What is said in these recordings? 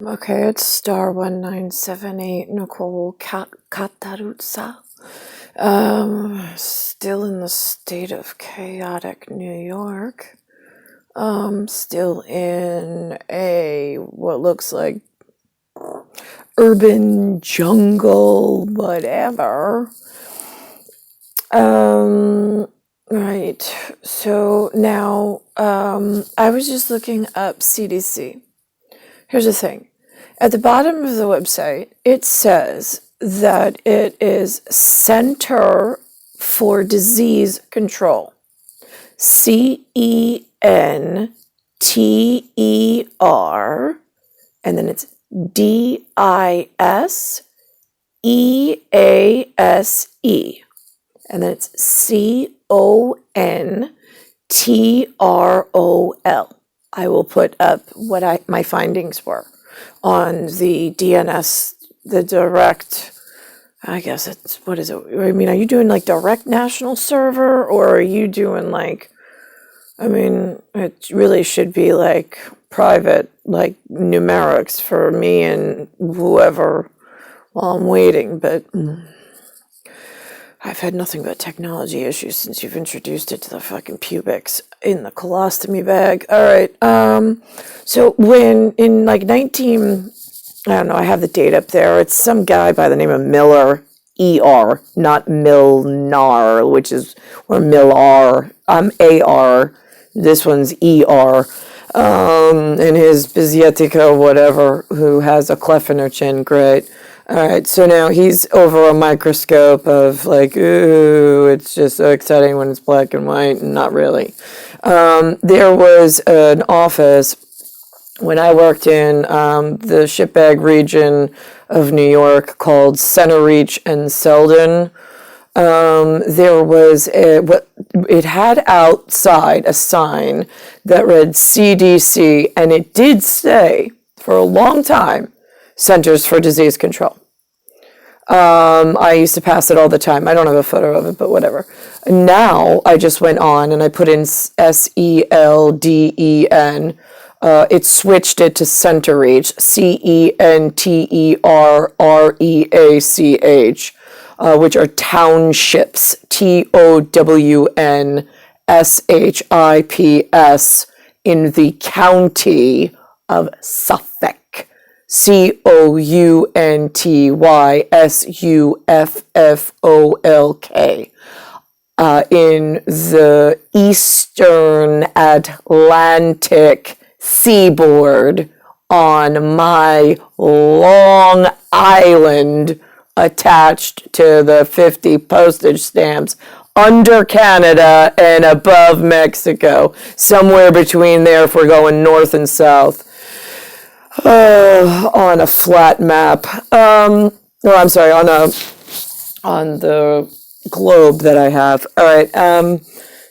Okay, it's star 1978, Nicole Katarutsa. Still in the state of chaotic New York. Still in what looks like urban jungle, whatever. Right. So now, I was just looking up CDC. Here's the thing. At the bottom of the website, it says that it is Center for Disease Control. CENTER, and then it's DISEASE, and then it's CONTROL. I will put up what my findings were on the DNS, the direct, I guess it's, what is it? I mean, are you doing like direct national server, or are you doing like, I mean, it really should be like private, like numerics for me and whoever while I'm waiting, but I've had nothing but technology issues since you've introduced it to the fucking pubics in the colostomy bag. All right. So when in like I don't know, I have the date up there. It's some guy by the name of Miller, ER, not Milnar, or Millar. I'm AR. This one's ER. And his Bizietica, whatever, who has a clef in her chin. Great. All right, so now he's over a microscope of like, ooh, it's just so exciting when it's black and white, and not really. There was an office when I worked in the shitbag region of New York called CENTEREACH and SELDEN. There was it had outside a sign that read CDC, and it did say for a long time, Centers for Disease Control. I used to pass it all the time. I don't have a photo of it, but whatever. Now I just went on and I put in SELDEN. It switched it to CENTEREACH, CENTERREACH, which are townships, TOWNSHIPS, in the county of Suffolk. COUNTYSUFFOLK, in the eastern Atlantic seaboard on my Long Island, attached to the 50 postage stamps, under Canada and above Mexico, somewhere between there if we're going north and south. On a flat map. I'm sorry, on the globe that I have. All right.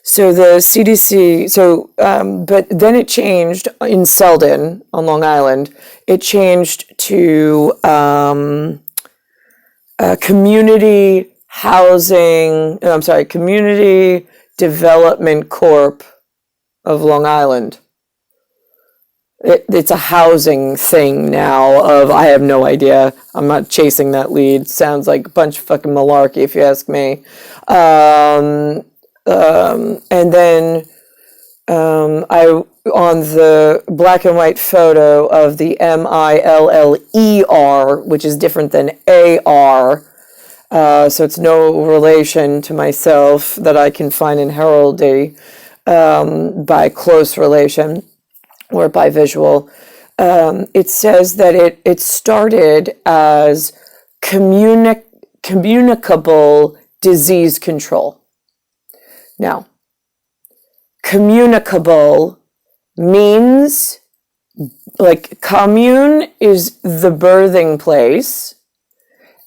So the CDC. But then it changed in Selden on Long Island. It changed to Community Development Corp of Long Island. It's a housing thing now I have no idea. I'm not chasing that lead. Sounds like a bunch of fucking malarkey if you ask me. And then on the black and white photo of the MILLER, which is different than AR, so it's no relation to myself that I can find in heraldry by close relation or by visual. It says that it started as communicable disease control. Now, communicable means, like, commune is the birthing place,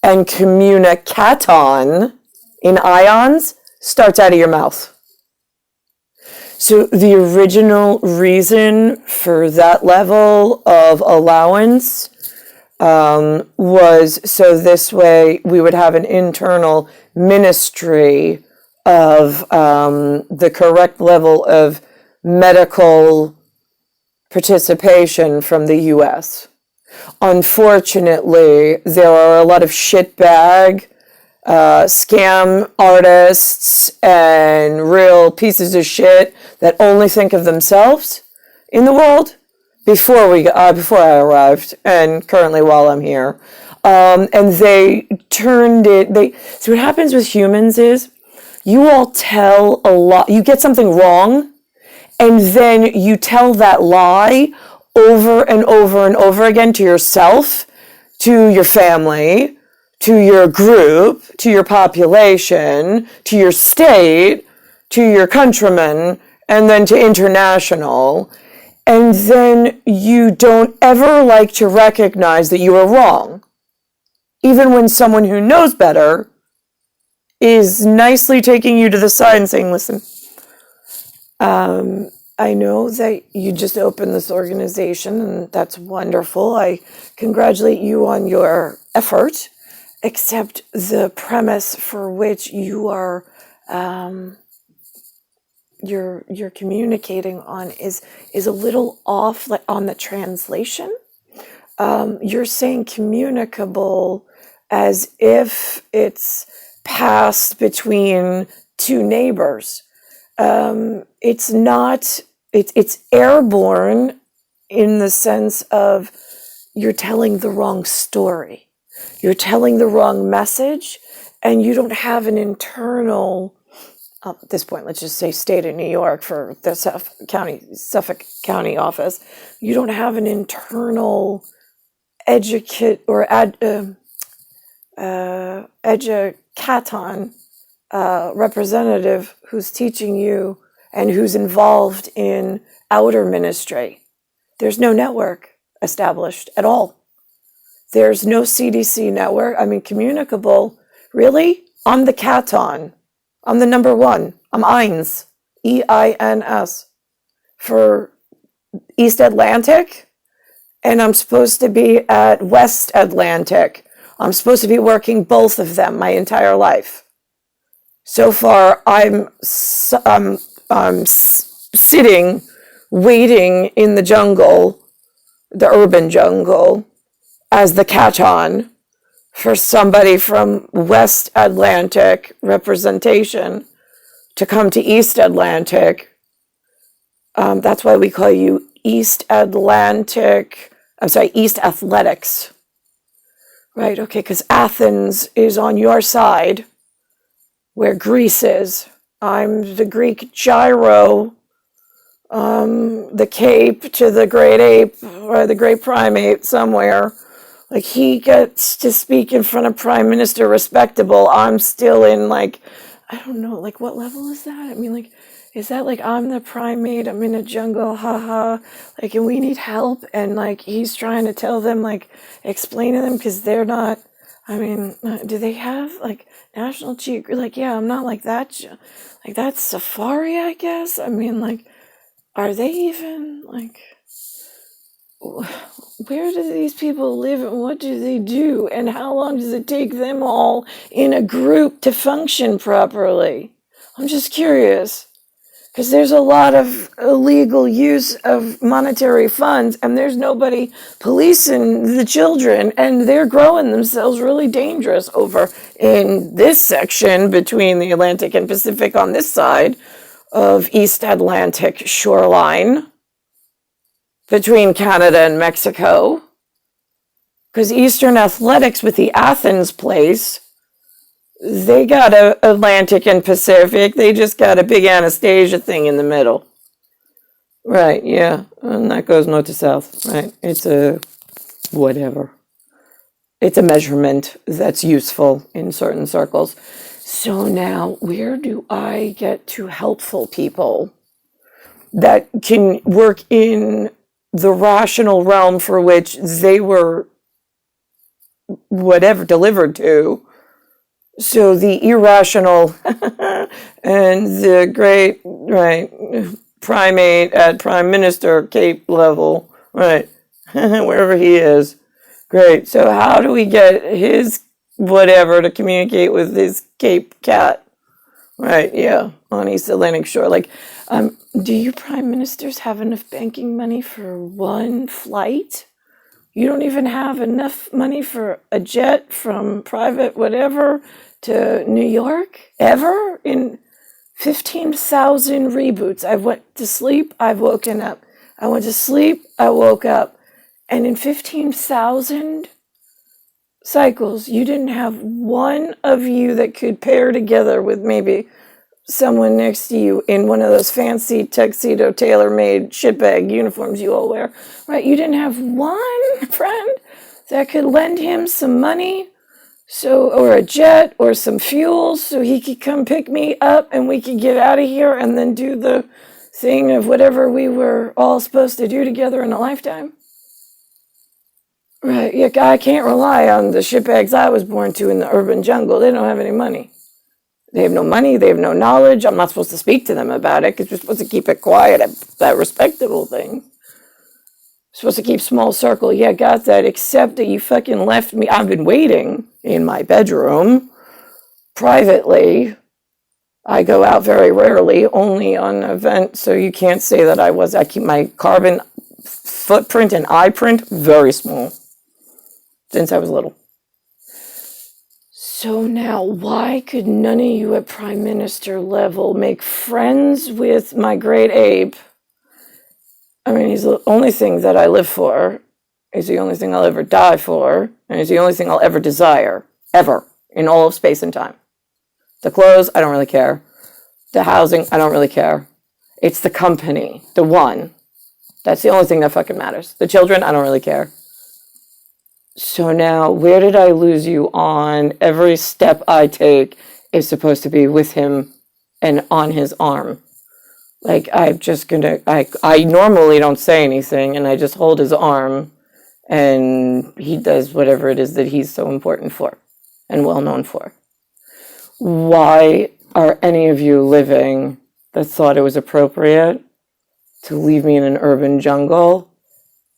and communicaton in ions starts out of your mouth. So the original reason for that level of allowance was so this way we would have an internal ministry of the correct level of medical participation from the U.S. Unfortunately, there are a lot of shitbag scam artists and real pieces of shit that only think of themselves in the world before I arrived, and currently while I'm here. And they turned it, so what happens with humans is you all tell a lot, you get something wrong, and then you tell that lie over and over and over again to yourself, to your family, to your group, to your population, to your state, to your countrymen, and then to international. And then you don't ever like to recognize that you are wrong, even when someone who knows better is nicely taking you to the side and saying, listen, I know that you just opened this organization, and that's wonderful. I congratulate you on your effort, except the premise for which you are you're communicating on is a little off, like on the translation. You're saying communicable as if it's passed between two neighbors. It's not, it's airborne in the sense of you're telling the wrong story. You're telling the wrong message, and you don't have an internal, at this point, let's just say state of New York for the Suffolk County office. You don't have an internal educaton representative who's teaching you and who's involved in outer ministry. There's no network established at all. There's no CDC network. I mean, communicable, really? I'm the Caton. I'm the number one. I'm EINS, EINS, for East Atlantic, and I'm supposed to be at West Atlantic. I'm supposed to be working both of them my entire life. So far, I'm sitting, waiting in the jungle, the urban jungle, as the Caton for somebody from West Atlantic representation to come to East Atlantic. That's why we call you East Athletics. Right, okay, because Athens is on your side, where Greece is. I'm the Greek gyro, the Cape to the great ape, or the great primate somewhere. Like, he gets to speak in front of Prime Minister Respectable. I'm still in, like, I don't know, like, what level is that? I mean, like, is that like, I'm the primate, I'm in a jungle, haha, like, and we need help? And, like, he's trying to tell them, like, explain to them, because they're not, I mean, do they have, like, National Geographic? Like, yeah, I'm not like that, like, that's Safari, I guess? I mean, like, are they even, like, where do these people live, and what do they do, and how long does it take them all in a group to function properly? I'm just curious, because there's a lot of illegal use of monetary funds, and there's nobody policing the children, and they're growing themselves really dangerous over in this section between the Atlantic and Pacific on this side of East Atlantic shoreline, between Canada and Mexico, because Eastern Athletics with the Athens place, they got a Atlantic and Pacific, they just got a big Anastasia thing in the middle. Right, yeah, and that goes north to south, right? It's a whatever. It's a measurement that's useful in certain circles. So now, where do I get to helpful people that can work in the rational realm for which they were whatever delivered to? So the irrational and the great, right, primate at Prime Minister Cape level, right, wherever he is. Great. So how do we get his whatever to communicate with his Cape cat? Right, yeah, on East Atlantic shore. Like, do you prime ministers have enough banking money for one flight? You don't even have enough money for a jet from private whatever to New York ever in 15,000 reboots. I went to sleep, I've woken up. I went to sleep, I woke up. And in 15,000 cycles, you didn't have one of you that could pair together with maybe someone next to you in one of those fancy tuxedo tailor-made shitbag uniforms you all wear, right? You didn't have one friend that could lend him some money, or a jet or some fuel so he could come pick me up and we could get out of here and then do the thing of whatever we were all supposed to do together in a lifetime. Right, yeah, I can't rely on the shitbags I was born to in the urban jungle. They don't have any money. They have no money, they have no knowledge. I'm not supposed to speak to them about it because we're supposed to keep it quiet, that respectable thing. Supposed to keep small circle. Yeah, got that, except that you fucking left me. I've been waiting in my bedroom privately. I go out very rarely, only on an event, so you can't say that I keep my carbon footprint and eye print very small since I was little. So now, why could none of you at Prime Minister level make friends with my great ape? I mean, he's the only thing that I live for. He's the only thing I'll ever die for. And he's the only thing I'll ever desire. Ever. In all of space and time. The clothes, I don't really care. The housing, I don't really care. It's the company. The one. That's the only thing that fucking matters. The children, I don't really care. So now, where did I lose you on? Every step I take is supposed to be with him and on his arm. Like, I'm just gonna, I normally don't say anything, and I just hold his arm, and he does whatever it is that he's so important for and well known for. Why are any of you living that thought it was appropriate to leave me in an urban jungle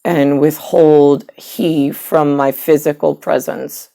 and withhold he from my physical presence